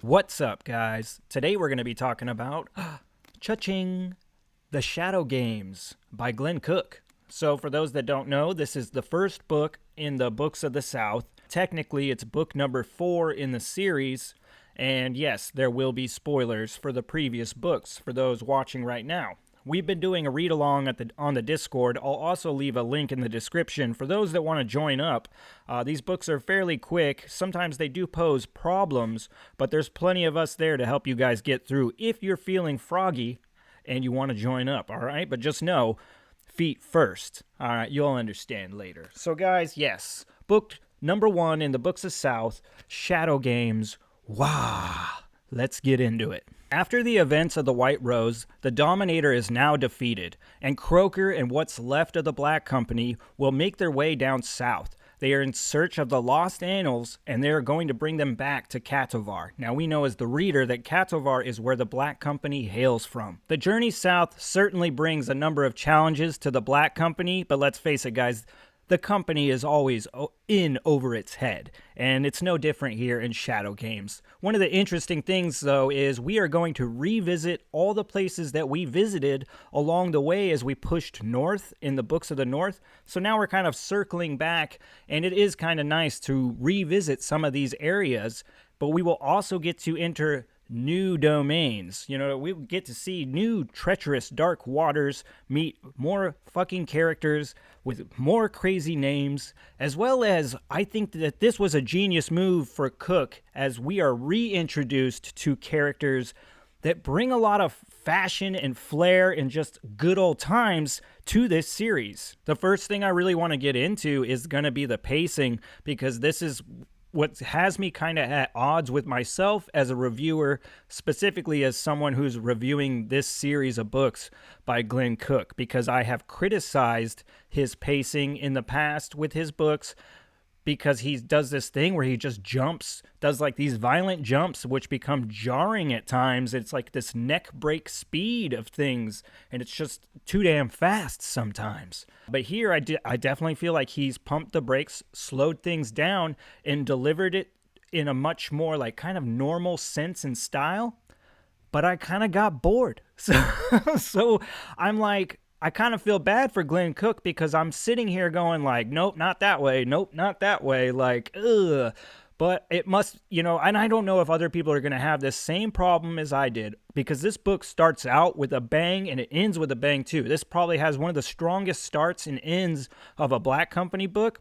What's up, guys? Today we're going to be talking about Cha-ching! The Shadow Games by Glen Cook. So for those that don't know, this is the first book in the Books of the South. Technically, it's book number 4 in the series. And yes, there will be spoilers for the previous books for those watching right now. We've been doing a read-along on the Discord. I'll also leave a link in the description for those that want to join up. These books are fairly quick. Sometimes they do pose problems, but there's plenty of us there to help you guys get through if you're feeling froggy and you want to join up, all right? But just know, feet first. All right, you'll understand later. So guys, yes, book number 1 in the Books of South, Shadow Games. Wow, let's get into it. After the events of the White Rose, the Dominator is now defeated, and Croaker and what's left of the Black Company will make their way down south. They are in search of the lost annals, and they are going to bring them back to Katovar. Now we know as the reader that Katovar is where the Black Company hails from. The journey south certainly brings a number of challenges to the Black Company, but let's face it, guys, the company is always in over its head, and it's no different here in Shadow Games. One of the interesting things, though, is we are going to revisit all the places that we visited along the way as we pushed north in the Books of the North. So now we're kind of circling back, and it is kind of nice to revisit some of these areas, but we will also get to enter new domains. You know, we get to see new treacherous dark waters, meet more fucking characters with more crazy names, as well as I think that this was a genius move for Cook as we are reintroduced to characters that bring a lot of fashion and flair and just good old times to this series. The first thing I really want to get into is going to be the pacing, because this is what has me kind of at odds with myself as a reviewer, specifically as someone who's reviewing this series of books by Glen Cook, because I have criticized his pacing in the past with his books, because he does this thing where he just does like these violent jumps, which become jarring at times. It's like this neck break speed of things, and it's just too damn fast sometimes. But here, I definitely feel like he's pumped the brakes, slowed things down, and delivered it in a much more like kind of normal sense and style. But I kind of got bored. So I'm like, I kind of feel bad for Glen Cook, because I'm sitting here going like, nope, not that way. Nope, not that way. Like, ugh. But it must, you know, and I don't know if other people are going to have this same problem as I did, because this book starts out with a bang and it ends with a bang too. This probably has one of the strongest starts and ends of a Black Company book.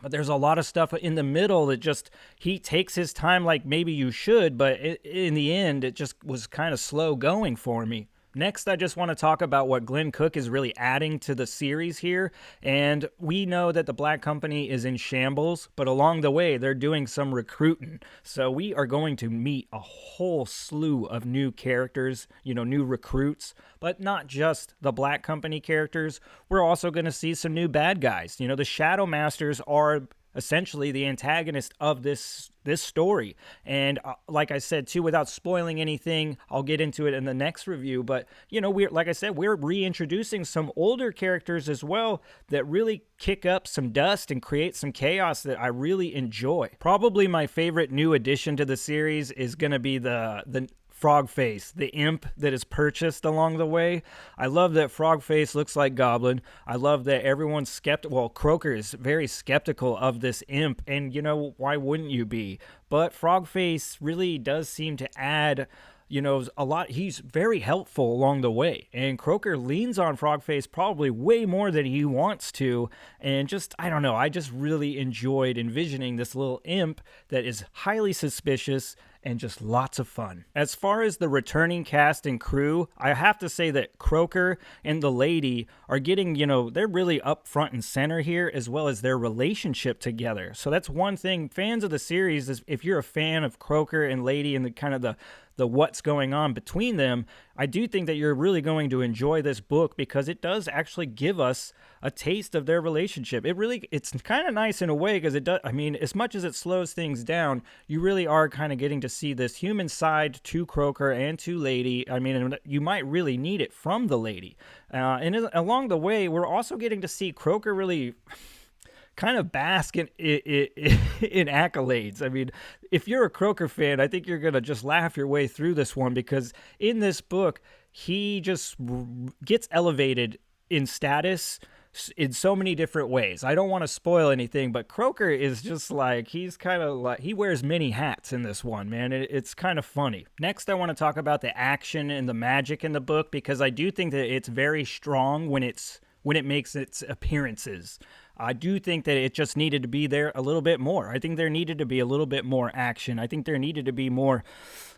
But there's a lot of stuff in the middle that just, he takes his time like maybe you should, but in the end, it just was kind of slow going for me. Next, I just want to talk about what Glen Cook is really adding to the series here. And we know that the Black Company is in shambles, but along the way, they're doing some recruiting. So we are going to meet a whole slew of new characters, you know, new recruits, but not just the Black Company characters. We're also going to see some new bad guys. You know, the Shadow Masters are essentially the antagonist of this story. And like I said too, without spoiling anything, I'll get into it in the next review, but you know, like I said, we're reintroducing some older characters as well that really kick up some dust and create some chaos that I really enjoy. Probably my favorite new addition to the series is going to be the Frogface, the imp that is purchased along the way. I love that Frogface looks like Goblin. I love that everyone's skeptical. Well, Croaker is very skeptical of this imp, and you know, why wouldn't you be? But Frogface really does seem to add, you know, a lot. He's very helpful along the way, and Croaker leans on Frogface probably way more than he wants to, and just, I don't know, I just really enjoyed envisioning this little imp that is highly suspicious and just lots of fun. As far as the returning cast and crew, I have to say that Croaker and the lady are getting, you know, they're really up front and center here, as well as their relationship together. So that's one thing, fans of the series, is if you're a fan of Croaker and lady and the kind of the what's going on between them, I do think that you're really going to enjoy this book, because it does actually give us a taste of their relationship. It's kind of nice in a way, because it does, I mean, as much as it slows things down, you really are kind of getting to see this human side to Croaker and to lady. I mean, you might really need it from the lady. And along the way, we're also getting to see Croaker really kind of bask in accolades. I mean, if you're a Croker fan, I think you're going to just laugh your way through this one, because in this book, he just gets elevated in status in so many different ways. I don't want to spoil anything, but Croker is just like, he's kind of like, he wears many hats in this one, man. It's kind of funny. Next, I want to talk about the action and the magic in the book, because I do think that it's very strong when it makes its appearances. I do think that it just needed to be there a little bit more. I think there needed to be a little bit more action. I think there needed to be more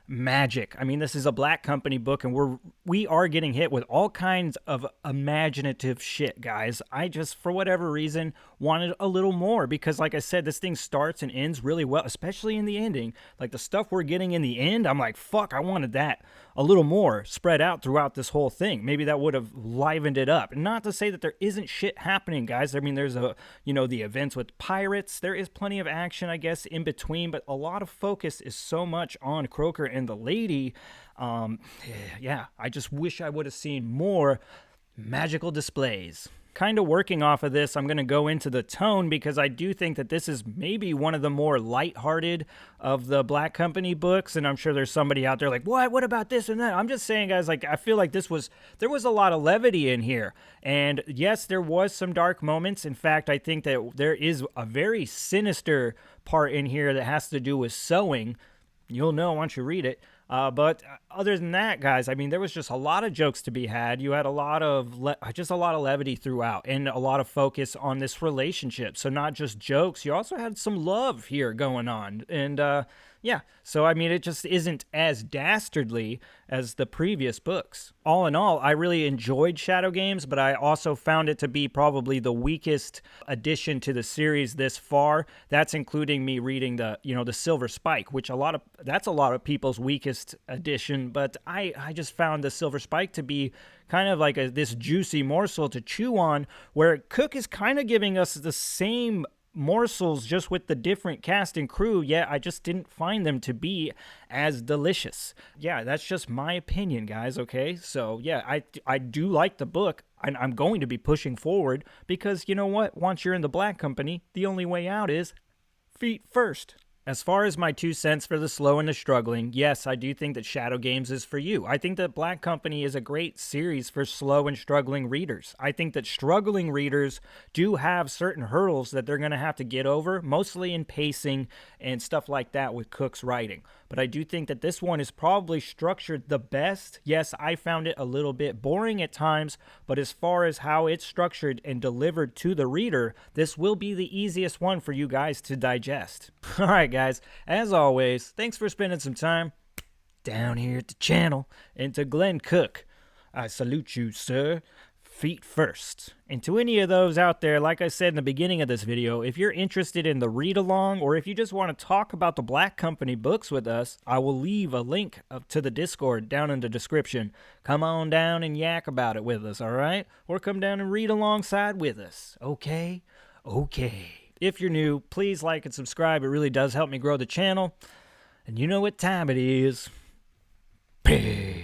magic. I mean, this is a Black Company book, and we are getting hit with all kinds of imaginative shit, guys. I just, for whatever reason, wanted a little more, because like I said, this thing starts and ends really well, especially in the ending. Like the stuff we're getting in the end, I'm like, fuck, I wanted that a little more spread out throughout this whole thing. Maybe that would have livened it up. Not to say that there isn't shit happening, guys. I mean, there's the events with pirates. There is plenty of action, I guess, in between, but a lot of focus is so much on Croker and the lady. Yeah, I just wish I would have seen more magical displays. Kind of working off of this, I'm going to go into the tone, because I do think that this is maybe one of the more lighthearted of the Black Company books, and I'm sure there's somebody out there like, what about this and that? I'm just saying, guys, like, I feel like there was a lot of levity in here, and yes, there was some dark moments. In fact, I think that there is a very sinister part in here that has to do with sewing. You'll know once you read it. But other than that, guys, I mean, there was just a lot of jokes to be had. You had a lot of levity throughout, and a lot of focus on this relationship. So not just jokes, you also had some love here going on. And yeah, so I mean, it just isn't as dastardly as the previous books. All in all, I really enjoyed Shadow Games, but I also found it to be probably the weakest addition to the series this far. That's including me reading the Silver Spike, which that's a lot of people's weakest addition, but I just found the Silver Spike to be kind of like this juicy morsel to chew on, where Cook is kind of giving us the same morsels, just with the different cast and crew, yet I just didn't find them to be as delicious. Yeah, that's just my opinion, guys, okay? So yeah, I do like the book, and I'm going to be pushing forward, because you know what? Once you're in the Black Company, the only way out is feet first. As far as my 2 cents for the slow and the struggling, yes, I do think that Shadow Games is for you. I think that Black Company is a great series for slow and struggling readers. I think that struggling readers do have certain hurdles that they're going to have to get over, mostly in pacing and stuff like that with Cook's writing. But I do think that this one is probably structured the best. Yes, I found it a little bit boring at times, but as far as how it's structured and delivered to the reader, this will be the easiest one for you guys to digest. All right, guys, as always, thanks for spending some time down here at the channel, and to Glen Cook, I salute you, sir. Feet first. And to any of those out there, like I said in the beginning of this video, if you're interested in the read-along, or if you just want to talk about the Black Company books with us, I will leave a link to the Discord down in the description. Come on down and yak about it with us, alright? Or come down and read alongside with us. Okay? Okay. If you're new, please like and subscribe. It really does help me grow the channel. And you know what time it is. Peace.